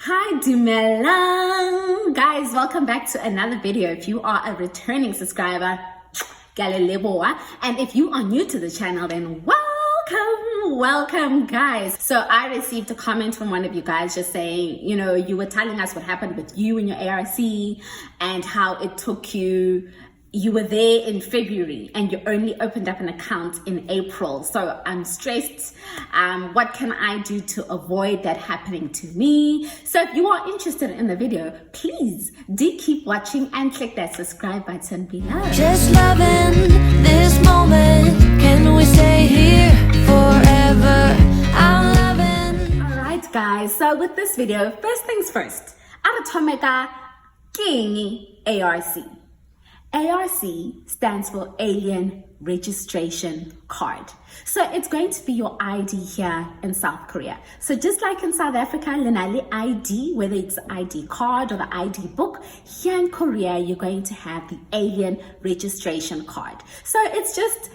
Hi Dumelang! Guys, welcome back to another video. If you are a returning subscriber, Galileboa, and if you are new to the channel, then welcome guys. So I received a comment from one of you guys just saying, you were telling us what happened with you and your ARC and how it took you were there in February and you only opened up an account in April. So I'm stressed. What can I do to avoid that happening to me? So if you are interested in the video, please do keep watching and click that subscribe button below. Just loving this moment. Can we stay here forever? I'm loving. All right, guys. So with this video, first things first. Aratomeka King ARC. ARC stands for Alien Registration Card. So it's going to be your ID here in South Korea. So just like in South Africa, Lenali ID, whether it's the ID card or the ID book, here in Korea, you're going to have the Alien Registration Card. So it's just,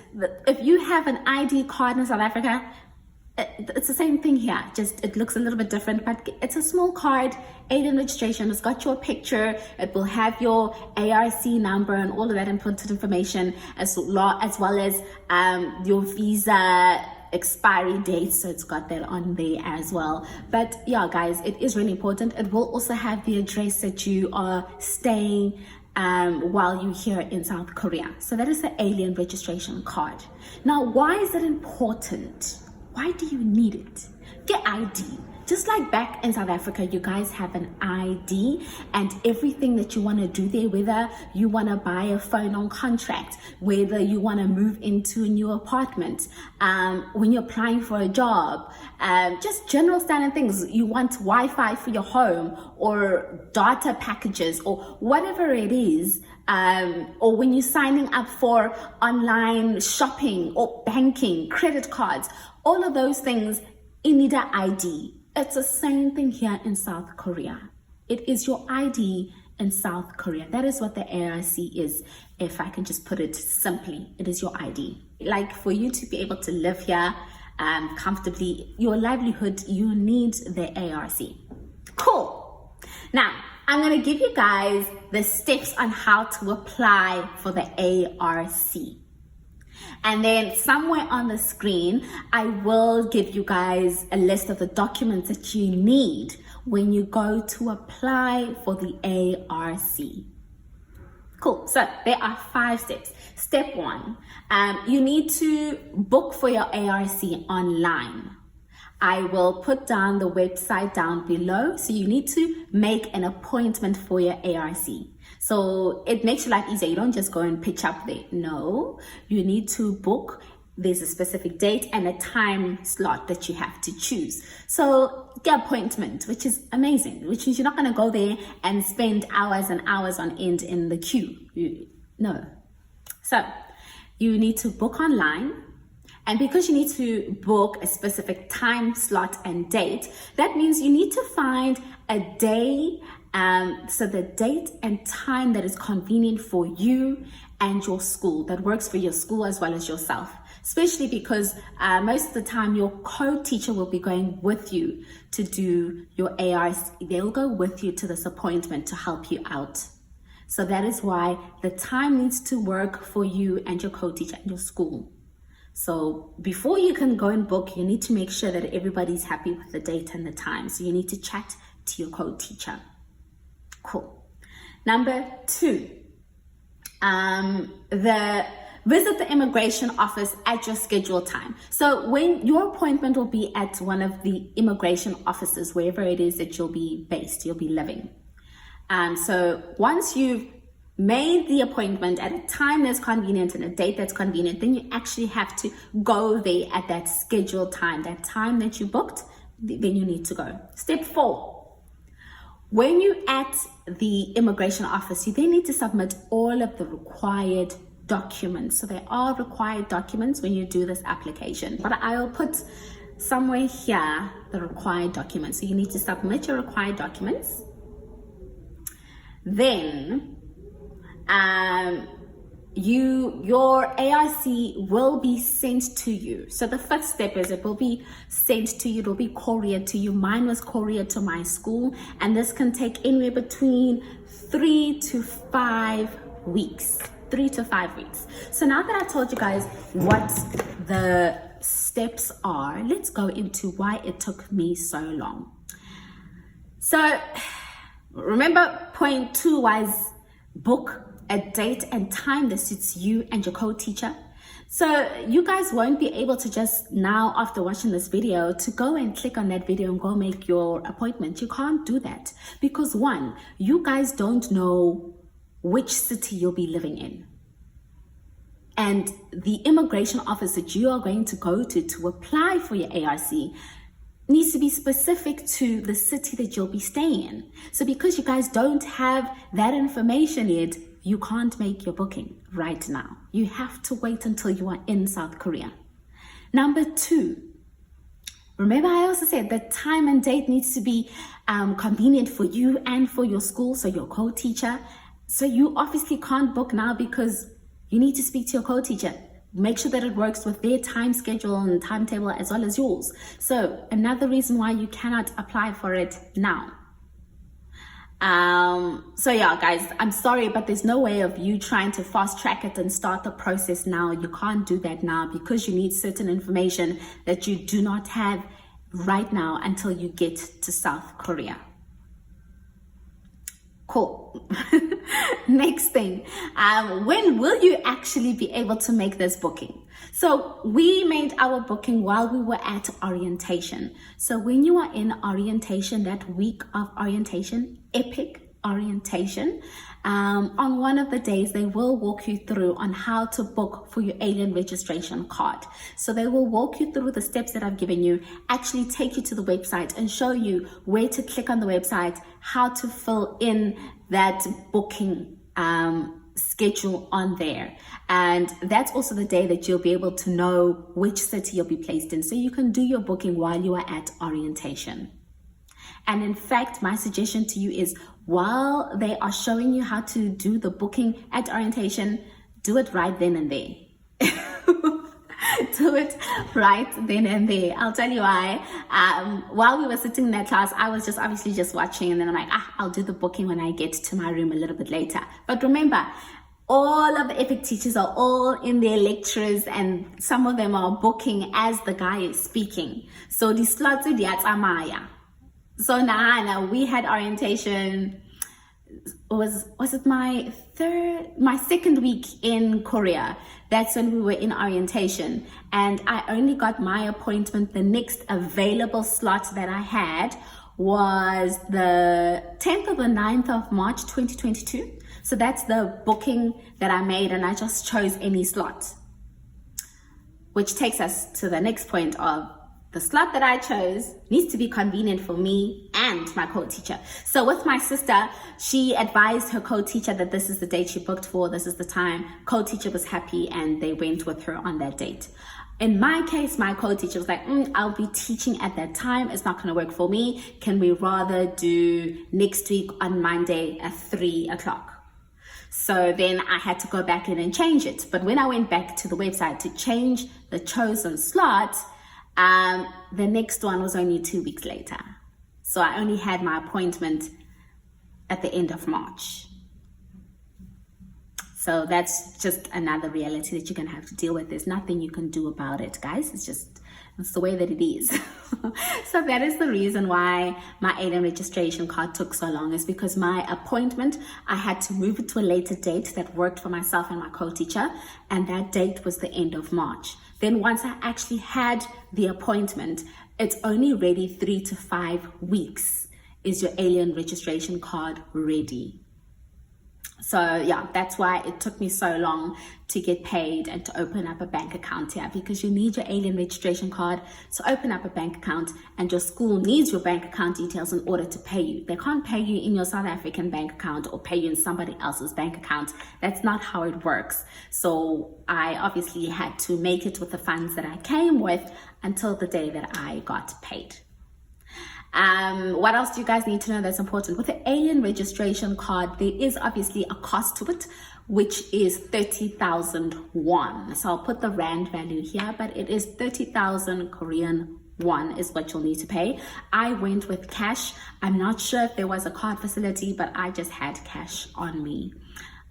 if you have an ID card in South Africa, it's the same thing here, just it looks a little bit different, but it's a small card, alien registration. It's got your picture, it will have your ARC number and all of that inputted information, as well as your visa expiry date, so it's got that on there as well. But yeah guys, it is really important. It will also have the address that you are staying while you're here in South Korea. So that is the alien registration card. Now, why is it important? Why do you need it? Get ID. Just like back in South Africa, you guys have an ID and everything that you want to do there, whether you want to buy a phone on contract, whether you want to move into a new apartment, when you're applying for a job, just general standard things. You want Wi-Fi for your home or data packages or whatever it is, or when you're signing up for online shopping or banking, credit cards, all of those things, you need an ID. It's the same thing here in South Korea. It is your ID in South Korea. That is what the ARC is, if I can just put it simply. It is your ID. Like, for you to be able to live here comfortably, your livelihood, you need the ARC. Cool. Now, I'm going to give you guys the steps on how to apply for the ARC. And then somewhere on the screen, I will give you guys a list of the documents that you need when you go to apply for the ARC. Cool. So there are 5 steps. Step 1, you need to book for your ARC online. I will put down the website down below. So you need to make an appointment for your ARC. So it makes your life easier. You don't just go and pitch up there. No, you need to book. There's a specific date and a time slot that you have to choose. So get appointment, which is amazing, which means you're not going to go there and spend hours and hours on end in the queue. No. So you need to book online. And because you need to book a specific time slot and date, that means you need to find a day, so the date and time that is convenient for you and your school, that works for your school as well as yourself. Especially because most of the time your co-teacher will be going with you to do your ARC. They'll go with you to this appointment to help you out. So that is why the time needs to work for you and your co-teacher and your school. So before you can go and book, you need to make sure that everybody's happy with the date and the time. So you need to chat to your co-teacher. Cool. Number 2, visit the immigration office at your scheduled time. So when your appointment will be at one of the immigration offices, wherever it is that you'll be based, you'll be living. So once you've made the appointment at a time that's convenient and a date that's convenient, then you actually have to go there at that scheduled time, that time that you booked, then you need to go. Step 4, when you're at the immigration office, you then need to submit all of the required documents. So there are required documents when you do this application, but I'll put somewhere here the required documents. So you need to submit your required documents. Then your ARC will be sent to you. So the first step is it will be sent to you, it will be couriered to you. Mine was couriered to my school, and this can take anywhere between 3 to 5 weeks. 3 to 5 weeks. So now that I told you guys what the steps are, let's go into why it took me so long. So remember, point 2 was book a date and time that suits you and your co-teacher. So you guys won't be able to just now, after watching this video, to go and click on that video and go make your appointment. You can't do that because 1, you guys don't know which city you'll be living in. And the immigration office that you are going to go to apply for your ARC needs to be specific to the city that you'll be staying in. So because you guys don't have that information yet, you can't make your booking right now. You have to wait until you are in South Korea. Number 2, remember I also said that time and date needs to be convenient for you and for your school, so your co-teacher. So you obviously can't book now because you need to speak to your co-teacher. Make sure that it works with their time schedule and timetable as well as yours. So another reason why you cannot apply for it now. So yeah, guys, I'm sorry, but there's no way of you trying to fast track it and start the process now. You can't do that now because you need certain information that you do not have right now until you get to South Korea. Cool. Next thing, when will you actually be able to make this booking? So we made our booking while we were at orientation. So when you are in orientation, that week of orientation, epic orientation, on one of the days they will walk you through on how to book for your alien registration card. So they will walk you through the steps that I've given you, actually take you to the website and show you where to click on the website, how to fill in that booking schedule on there. And that's also the day that you'll be able to know which city you'll be placed in, so you can do your booking while you are at orientation. And in fact, my suggestion to you is while they are showing you how to do the booking at orientation, do it right then and there. Do it right then and there. I'll tell you why. While we were sitting in that class, I was just obviously just watching, and then I'm like, I'll do the booking when I get to my room a little bit later. But remember, all of the epic teachers are all in their lectures, and some of them are booking as the guy is speaking. So the slots are Maya. So now we had orientation. Was it my second week in Korea? That's when we were in orientation, and I only got my appointment. The next available slot that I had was the 10th or the 9th of March 2022. So that's the booking that I made, and I just chose any slot, which takes us to the next point of the slot that I chose needs to be convenient for me and my co-teacher. So with my sister, she advised her co-teacher that this is the date she booked for, this is the time. Co-teacher was happy and they went with her on that date. In my case, my co-teacher was like, I'll be teaching at that time. It's not going to work for me. Can we rather do next week on Monday at 3 o'clock? So then I had to go back in and change it. But when I went back to the website to change the chosen slot, the next one was only 2 weeks later. So I only had my appointment at the end of March. So that's just another reality that you're going to have to deal with. There's nothing you can do about it, guys. It's the way that it is. So that is the reason why my alien registration card took so long, is because my appointment, I had to move it to a later date that worked for myself and my co-teacher, and that date was the end of March. Then once I actually had the appointment, it's only ready 3 to 5 weeks. Is your alien registration card ready? So yeah, that's why it took me so long to get paid and to open up a bank account here, because you need your alien registration card to open up a bank account, and your school needs your bank account details in order to pay you. They can't pay you in your South African bank account or pay you in somebody else's bank account. That's not how it works. So I obviously had to make it with the funds that I came with until the day that I got paid. What else do you guys need to know that's important? With the alien registration card, there is obviously a cost to it, which is 30,000 won. So I'll put the rand value here, but it is 30,000 Korean won is what you'll need to pay. I went with cash. I'm not sure if there was a card facility, but I just had cash on me.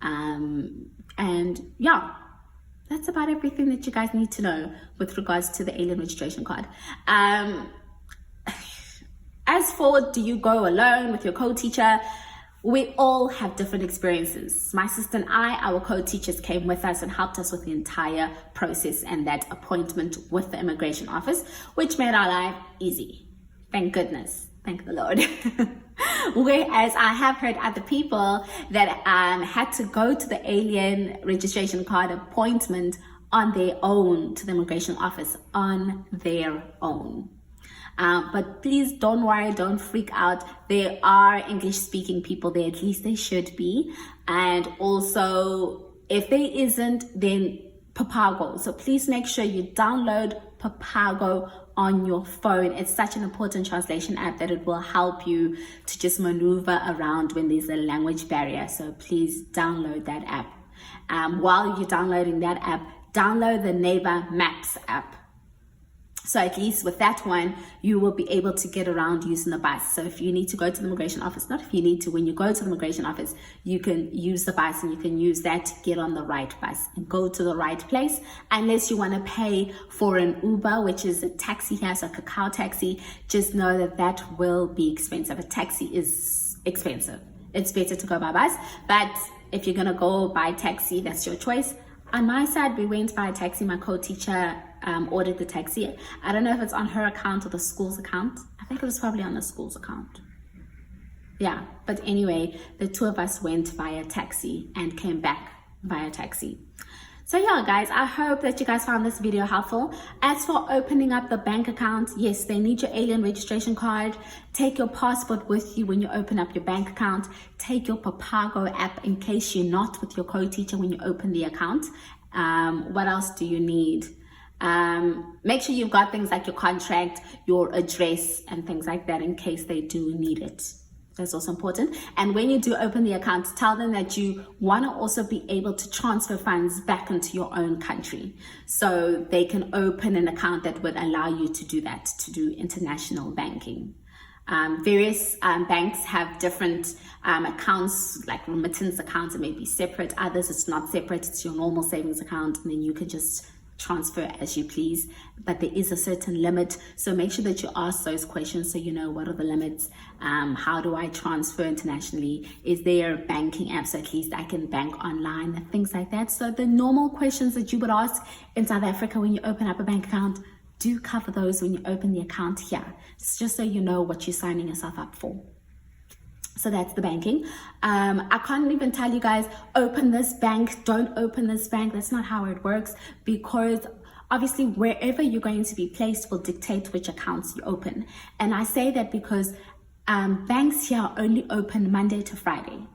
And yeah, that's about everything that you guys need to know with regards to the alien registration card. As for, do you go alone with your co-teacher? We all have different experiences. My sister and I, our co-teachers came with us and helped us with the entire process and that appointment with the immigration office, which made our life easy. Thank goodness. Thank the Lord. Whereas I have heard other people that had to go to the alien registration card appointment on their own, to the immigration office on their own. But please don't worry, don't freak out. There are English speaking people there, at least they should be. And also, if there isn't, then Papago. So please make sure you download Papago on your phone. It's such an important translation app that it will help you to just maneuver around when there's a language barrier. So please download that app. While you're downloading that app, download the Neighbor Maps app. So at least with that one, you will be able to get around using the bus. So if you need to go to the immigration office, not if you need to, when you go to the immigration office, you can use the bus and you can use that to get on the right bus and go to the right place. Unless you want to pay for an Uber, which is a taxi here, so a cacao taxi, just know that that will be expensive. A taxi is expensive. It's better to go by bus. But if you're going to go by taxi, that's your choice. On my side, we went by a taxi. My co-teacher ordered the taxi. I don't know if it's on her account or the school's account. I think it was probably on the school's account. Yeah, but anyway, the two of us went via taxi and came back via taxi. So yeah, guys, I hope that you guys found this video helpful. As for opening up the bank account, yes, they need your alien registration card. Take your passport with you when you open up your bank account. Take your Papago app in case you're not with your co-teacher when you open the account. What else do you need? Make sure you've got things like your contract, your address, and things like that in case they do need it. That's also important. And when you do open the account, tell them that you want to also be able to transfer funds back into your own country. So they can open an account that would allow you to do that, to do international banking. Various banks have different accounts, like remittance accounts. It may be separate. Others, it's not separate. It's your normal savings account. And then you can just transfer as you please, but there is a certain limit, so make sure that you ask those questions so you know what are the limits. How do I transfer internationally? Is there a banking app so at least I can bank online and things like that? So the normal questions that you would ask in South Africa when you open up a bank account, do cover those when you open the account here. It's just so you know what you're signing yourself up for. So that's the banking. I can't even tell you guys, open this bank, don't open this bank. That's not how it works, because obviously wherever you're going to be placed will dictate which accounts you open. And I say that because banks here only open Monday to Friday.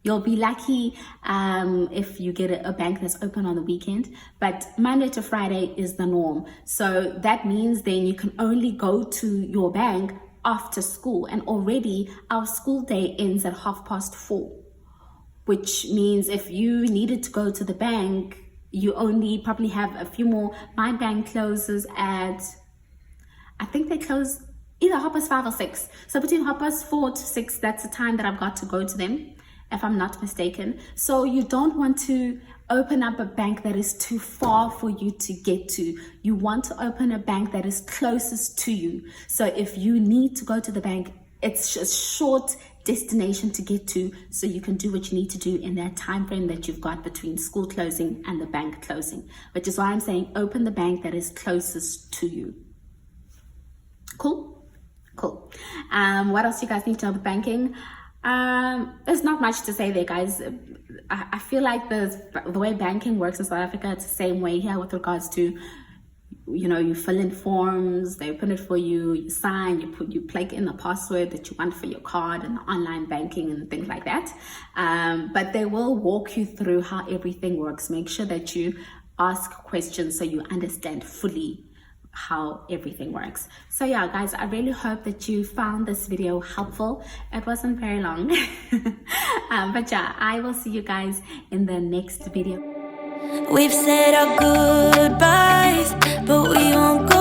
You'll be lucky if you get a bank that's open on the weekend, but Monday to Friday is the norm. So that means then you can only go to your bank after school, and already our school day ends at 4:30, which means if you needed to go to the bank, you only probably have a few more. My bank closes at, I think they close either 5:30 or 6. So between 4:30 to 6, that's the time that I've got to go to them, if I'm not mistaken. So you don't want to open up a bank that is too far for you to get to. You want to open a bank that is closest to you. So if you need to go to the bank, it's a short destination to get to, so you can do what you need to do in that time frame that you've got between school closing and the bank closing. Which is why I'm saying open the bank that is closest to you. Cool? Cool. What else do you guys need to know about banking? There's not much to say there, guys. I feel like the way banking works in South Africa, it's the same way here with regards to, you know, you fill in forms, they open it for you, you sign, you plug in the password that you want for your card and the online banking and things like that. But they will walk you through how everything works. Make sure that you ask questions so you understand fully how everything works. So yeah, guys, I really hope that you found this video helpful. It wasn't very long. But yeah, I will see you guys in the next video. We've said our goodbyes, but we won't go